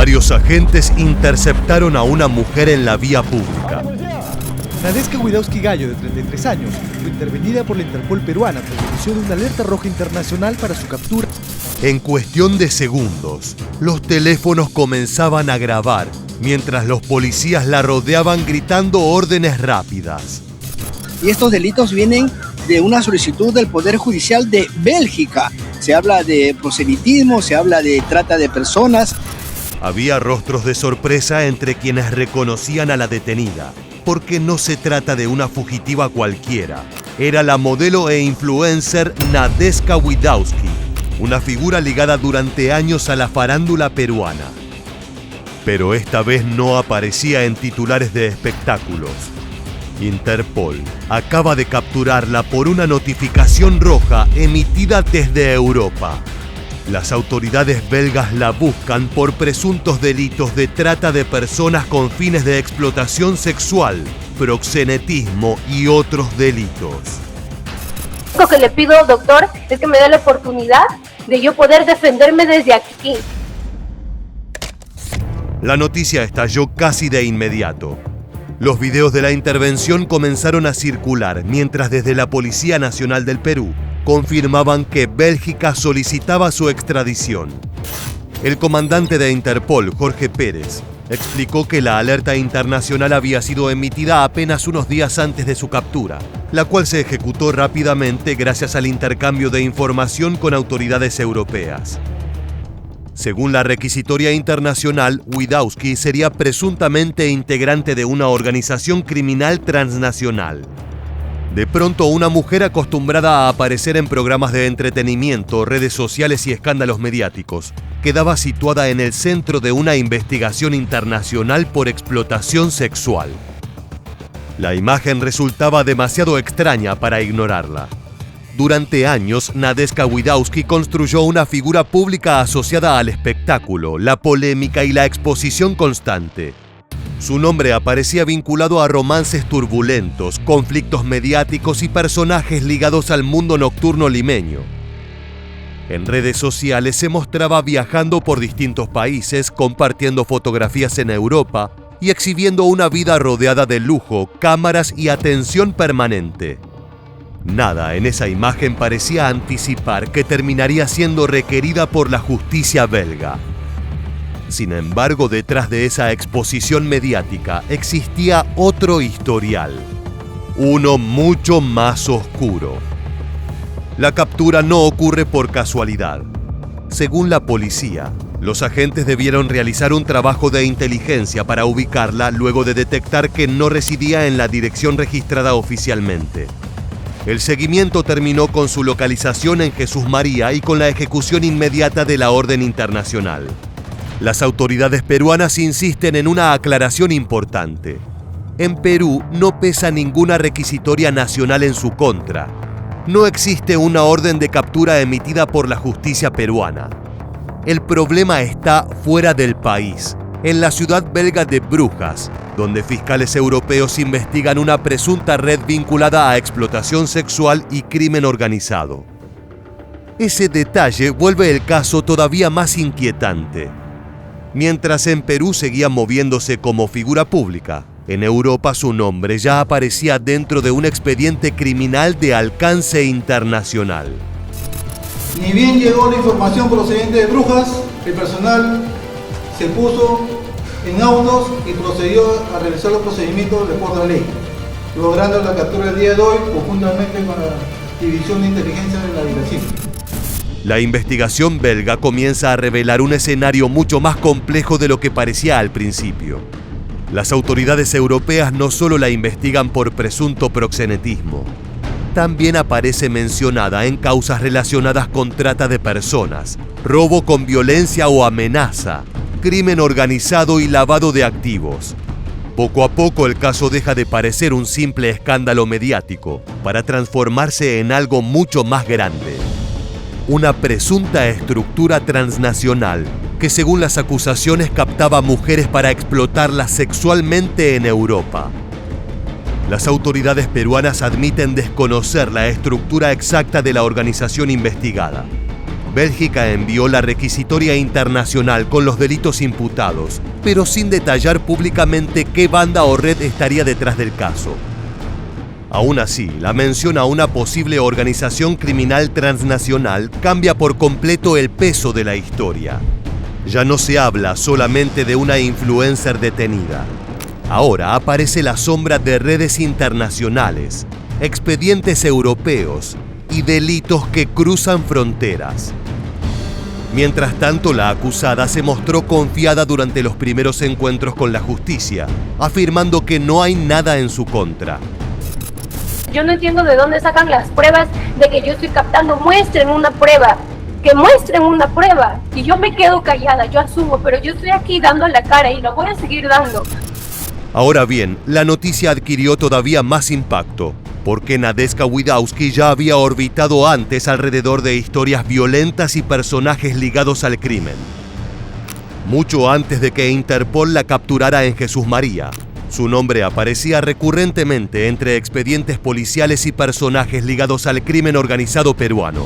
Varios agentes interceptaron a una mujer en la vía pública. Nadeska Widowski-Gallo, de 33 años, fue intervenida por la Interpol peruana tras la emisión de una alerta roja internacional para su captura. En cuestión de segundos, los teléfonos comenzaban a grabar mientras los policías la rodeaban gritando órdenes rápidas. Y estos delitos vienen de una solicitud del Poder Judicial de Bélgica. Se habla de proselitismo, se habla de trata de personas. Había rostros de sorpresa entre quienes reconocían a la detenida, porque no se trata de una fugitiva cualquiera. Era la modelo e influencer Nadeska Widowski, una figura ligada durante años a la farándula peruana. Pero esta vez no aparecía en titulares de espectáculos. Interpol acaba de capturarla por una notificación roja emitida desde Europa. Las autoridades belgas la buscan por presuntos delitos de trata de personas con fines de explotación sexual, proxenetismo y otros delitos. Lo que le pido, doctor, es que me dé la oportunidad de yo poder defenderme desde aquí. La noticia estalló casi de inmediato. Los videos de la intervención comenzaron a circular mientras desde la Policía Nacional del Perú confirmaban que Bélgica solicitaba su extradición. El comandante de Interpol, Jorge Pérez, explicó que la alerta internacional había sido emitida apenas unos días antes de su captura, la cual se ejecutó rápidamente gracias al intercambio de información con autoridades europeas. Según la requisitoria internacional, Widowski sería presuntamente integrante de una organización criminal transnacional. De pronto, una mujer acostumbrada a aparecer en programas de entretenimiento, redes sociales y escándalos mediáticos, quedaba situada en el centro de una investigación internacional por explotación sexual. La imagen resultaba demasiado extraña para ignorarla. Durante años, Nadeska Widowski construyó una figura pública asociada al espectáculo, la polémica y la exposición constante. Su nombre aparecía vinculado a romances turbulentos, conflictos mediáticos y personajes ligados al mundo nocturno limeño. En redes sociales se mostraba viajando por distintos países, compartiendo fotografías en Europa y exhibiendo una vida rodeada de lujo, cámaras y atención permanente. Nada en esa imagen parecía anticipar que terminaría siendo requerida por la justicia belga. Sin embargo, detrás de esa exposición mediática existía otro historial, uno mucho más oscuro. La captura no ocurre por casualidad. Según la policía, los agentes debieron realizar un trabajo de inteligencia para ubicarla luego de detectar que no residía en la dirección registrada oficialmente. El seguimiento terminó con su localización en Jesús María y con la ejecución inmediata de la orden internacional. Las autoridades peruanas insisten en una aclaración importante. En Perú no pesa ninguna requisitoria nacional en su contra. No existe una orden de captura emitida por la justicia peruana. El problema está fuera del país, en la ciudad belga de Brujas, donde fiscales europeos investigan una presunta red vinculada a explotación sexual y crimen organizado. Ese detalle vuelve el caso todavía más inquietante. Mientras en Perú seguía moviéndose como figura pública, en Europa su nombre ya aparecía dentro de un expediente criminal de alcance internacional. Ni bien llegó la información procedente de Brujas, el personal se puso en autos y procedió a realizar los procedimientos de acuerdo a ley, logrando la captura el día de hoy conjuntamente con la División de Inteligencia de la Dirección. La investigación belga comienza a revelar un escenario mucho más complejo de lo que parecía al principio. Las autoridades europeas no solo la investigan por presunto proxenetismo, también aparece mencionada en causas relacionadas con trata de personas, robo con violencia o amenaza, crimen organizado y lavado de activos. Poco a poco el caso deja de parecer un simple escándalo mediático para transformarse en algo mucho más grande. Una presunta estructura transnacional que, según las acusaciones, captaba mujeres para explotarlas sexualmente en Europa. Las autoridades peruanas admiten desconocer la estructura exacta de la organización investigada. Bélgica envió la requisitoria internacional con los delitos imputados, pero sin detallar públicamente qué banda o red estaría detrás del caso. Aún así, la mención a una posible organización criminal transnacional cambia por completo el peso de la historia. Ya no se habla solamente de una influencer detenida. Ahora aparece la sombra de redes internacionales, expedientes europeos y delitos que cruzan fronteras. Mientras tanto, la acusada se mostró confiada durante los primeros encuentros con la justicia, afirmando que no hay nada en su contra. Yo no entiendo de dónde sacan las pruebas de que yo estoy captando. Muestren una prueba, que muestren una prueba. Y yo me quedo callada, yo asumo, pero yo estoy aquí dando la cara y la voy a seguir dando. Ahora bien, la noticia adquirió todavía más impacto, porque Nadeska Widawski ya había orbitado antes alrededor de historias violentas y personajes ligados al crimen. Mucho antes de que Interpol la capturara en Jesús María, su nombre aparecía recurrentemente entre expedientes policiales y personajes ligados al crimen organizado peruano.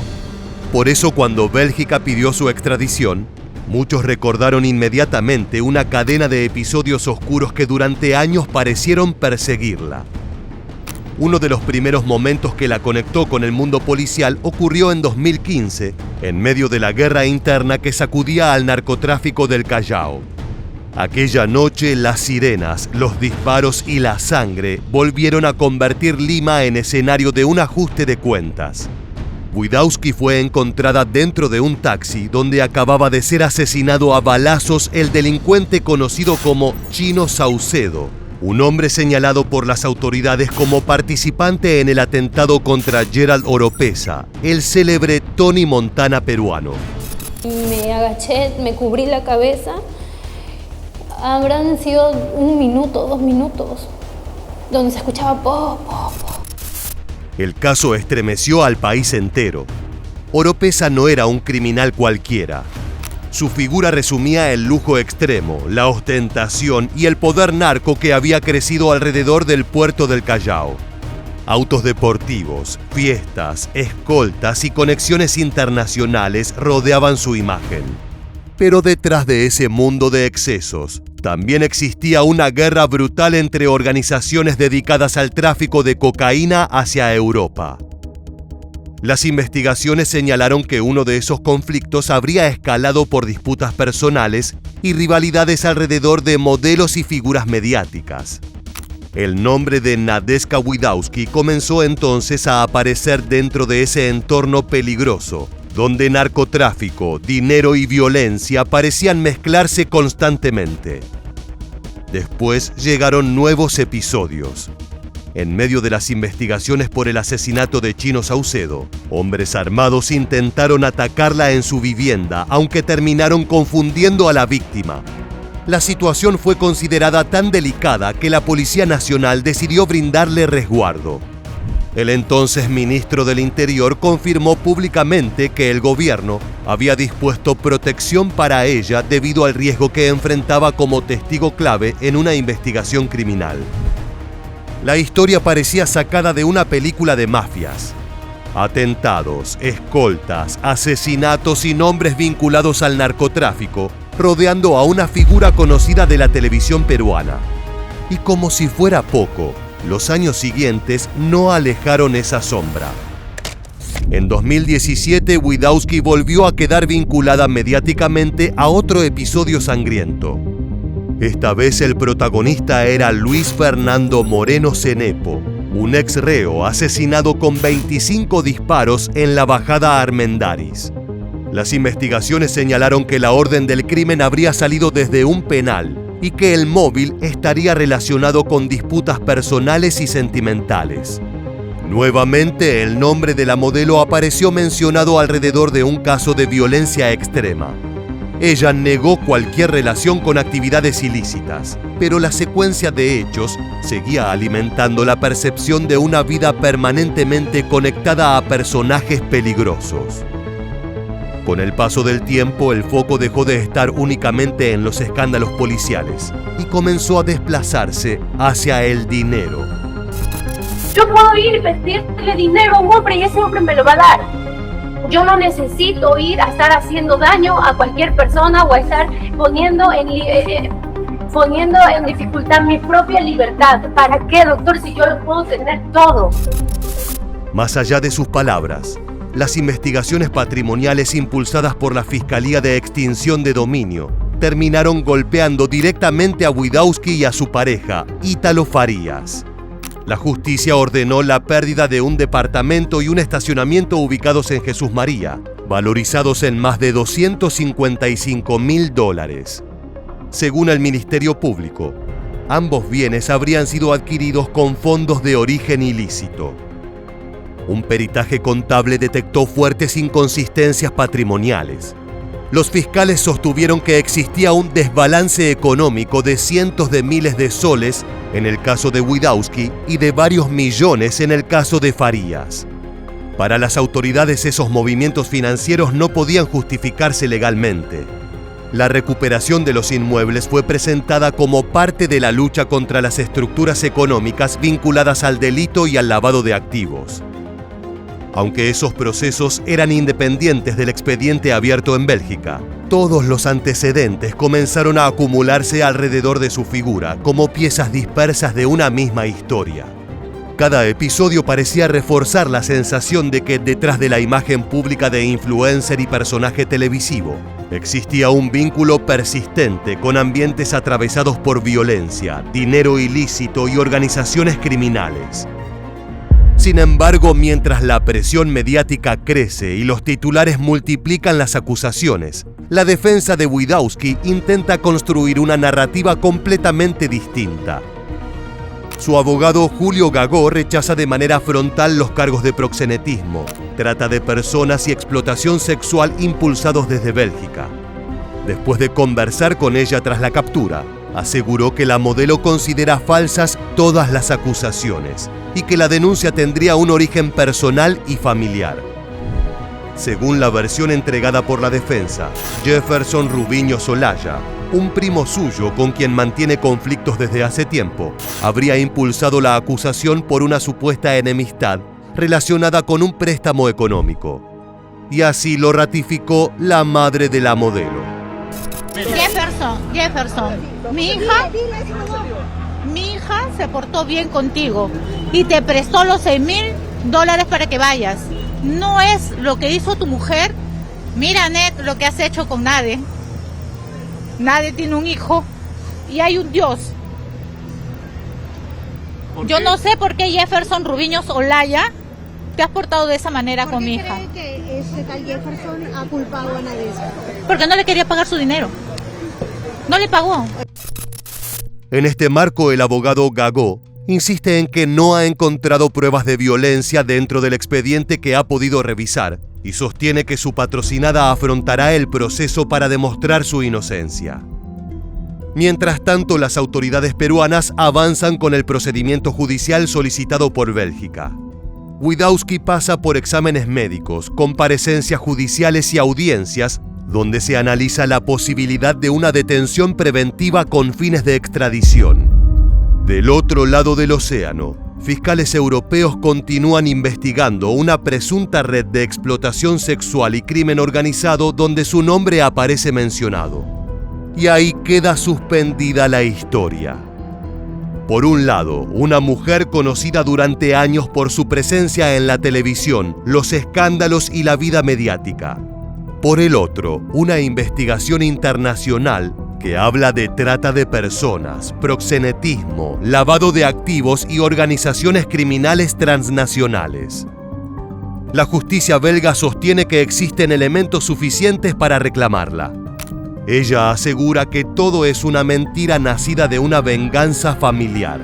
Por eso, cuando Bélgica pidió su extradición, muchos recordaron inmediatamente una cadena de episodios oscuros que durante años parecieron perseguirla. Uno de los primeros momentos que la conectó con el mundo policial ocurrió en 2015, en medio de la guerra interna que sacudía al narcotráfico del Callao. Aquella noche, las sirenas, los disparos y la sangre volvieron a convertir Lima en escenario de un ajuste de cuentas. Widawski fue encontrada dentro de un taxi donde acababa de ser asesinado a balazos el delincuente conocido como Chino Saucedo, un hombre señalado por las autoridades como participante en el atentado contra Gerald Oropesa, el célebre Tony Montana peruano. Me agaché, me cubrí la cabeza. Habrán sido 1 minuto, 2 minutos, donde se escuchaba po, po, po. El caso estremeció al país entero. Oropesa no era un criminal cualquiera. Su figura resumía el lujo extremo, la ostentación y el poder narco que había crecido alrededor del puerto del Callao. Autos deportivos, fiestas, escoltas y conexiones internacionales rodeaban su imagen. Pero detrás de ese mundo de excesos, también existía una guerra brutal entre organizaciones dedicadas al tráfico de cocaína hacia Europa. Las investigaciones señalaron que uno de esos conflictos habría escalado por disputas personales y rivalidades alrededor de modelos y figuras mediáticas. El nombre de Nadeska Widawski comenzó entonces a aparecer dentro de ese entorno peligroso, donde narcotráfico, dinero y violencia parecían mezclarse constantemente. Después llegaron nuevos episodios. En medio de las investigaciones por el asesinato de Chino Saucedo, hombres armados intentaron atacarla en su vivienda, aunque terminaron confundiendo a la víctima. La situación fue considerada tan delicada que la Policía Nacional decidió brindarle resguardo. El entonces ministro del Interior confirmó públicamente que el gobierno había dispuesto protección para ella debido al riesgo que enfrentaba como testigo clave en una investigación criminal. La historia parecía sacada de una película de mafias. Atentados, escoltas, asesinatos y nombres vinculados al narcotráfico, rodeando a una figura conocida de la televisión peruana. Y como si fuera poco, los años siguientes no alejaron esa sombra. En 2017, Widawski volvió a quedar vinculada mediáticamente a otro episodio sangriento. Esta vez el protagonista era Luis Fernando Moreno Cenepo, un ex reo asesinado con 25 disparos en la bajada Armendáriz. Las investigaciones señalaron que la orden del crimen habría salido desde un penal y que el móvil estaría relacionado con disputas personales y sentimentales. Nuevamente, el nombre de la modelo apareció mencionado alrededor de un caso de violencia extrema. Ella negó cualquier relación con actividades ilícitas, pero la secuencia de hechos seguía alimentando la percepción de una vida permanentemente conectada a personajes peligrosos. Con el paso del tiempo, el foco dejó de estar únicamente en los escándalos policiales y comenzó a desplazarse hacia el dinero. Yo puedo ir y pedirle dinero a un hombre y ese hombre me lo va a dar. Yo no necesito ir a estar haciendo daño a cualquier persona o a estar poniendo en dificultad mi propia libertad. ¿Para qué, doctor, si yo lo puedo tener todo? Más allá de sus palabras, las investigaciones patrimoniales impulsadas por la Fiscalía de Extinción de Dominio terminaron golpeando directamente a Witkowski y a su pareja, Ítalo Farías. La justicia ordenó la pérdida de un departamento y un estacionamiento ubicados en Jesús María, valorizados en más de $255.000. Según el Ministerio Público, ambos bienes habrían sido adquiridos con fondos de origen ilícito. Un peritaje contable detectó fuertes inconsistencias patrimoniales. Los fiscales sostuvieron que existía un desbalance económico de cientos de miles de soles en el caso de Witkowski y de varios millones en el caso de Farías. Para las autoridades, esos movimientos financieros no podían justificarse legalmente. La recuperación de los inmuebles fue presentada como parte de la lucha contra las estructuras económicas vinculadas al delito y al lavado de activos. Aunque esos procesos eran independientes del expediente abierto en Bélgica, todos los antecedentes comenzaron a acumularse alrededor de su figura como piezas dispersas de una misma historia. Cada episodio parecía reforzar la sensación de que detrás de la imagen pública de influencer y personaje televisivo existía un vínculo persistente con ambientes atravesados por violencia, dinero ilícito y organizaciones criminales. Sin embargo, mientras la presión mediática crece y los titulares multiplican las acusaciones, la defensa de Witkowski intenta construir una narrativa completamente distinta. Su abogado Julio Gagó rechaza de manera frontal los cargos de proxenetismo, trata de personas y explotación sexual impulsados desde Bélgica. Después de conversar con ella tras la captura, aseguró que la modelo considera falsas todas las acusaciones y que la denuncia tendría un origen personal y familiar. Según la versión entregada por la defensa, Jefferson Rubiños Olaya, un primo suyo con quien mantiene conflictos desde hace tiempo, habría impulsado la acusación por una supuesta enemistad relacionada con un préstamo económico. Y así lo ratificó la madre de la modelo. Jefferson, mi hija se portó bien contigo y te prestó los $6,000 para que vayas. No es lo que hizo tu mujer. Mira, Ned, lo que has hecho con Nade. Nade tiene un hijo y hay un Dios. Yo no sé por qué Jefferson Rubiños Olaya te has portado de esa manera con mi hija. ¿Por qué cree que ese tal Jefferson ha culpado a Nade? Porque no le quería pagar su dinero. No le pagó. En este marco, el abogado Gagó insiste en que no ha encontrado pruebas de violencia dentro del expediente que ha podido revisar y sostiene que su patrocinada afrontará el proceso para demostrar su inocencia. Mientras tanto, las autoridades peruanas avanzan con el procedimiento judicial solicitado por Bélgica. Witkowski pasa por exámenes médicos, comparecencias judiciales y audiencias donde se analiza la posibilidad de una detención preventiva con fines de extradición. Del otro lado del océano, fiscales europeos continúan investigando una presunta red de explotación sexual y crimen organizado donde su nombre aparece mencionado. Y ahí queda suspendida la historia. Por un lado, una mujer conocida durante años por su presencia en la televisión, los escándalos y la vida mediática. Por el otro, una investigación internacional que habla de trata de personas, proxenetismo, lavado de activos y organizaciones criminales transnacionales. La justicia belga sostiene que existen elementos suficientes para reclamarla. Ella asegura que todo es una mentira nacida de una venganza familiar.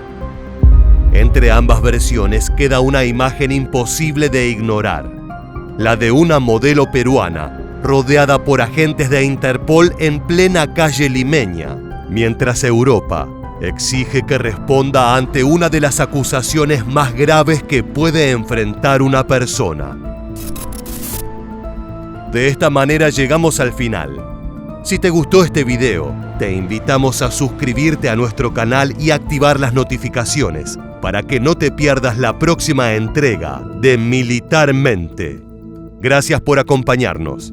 Entre ambas versiones queda una imagen imposible de ignorar, la de una modelo peruana rodeada por agentes de Interpol en plena calle limeña, mientras Europa exige que responda ante una de las acusaciones más graves que puede enfrentar una persona. De esta manera llegamos al final. Si te gustó este video, te invitamos a suscribirte a nuestro canal y activar las notificaciones para que no te pierdas la próxima entrega de Militarmente. Gracias por acompañarnos.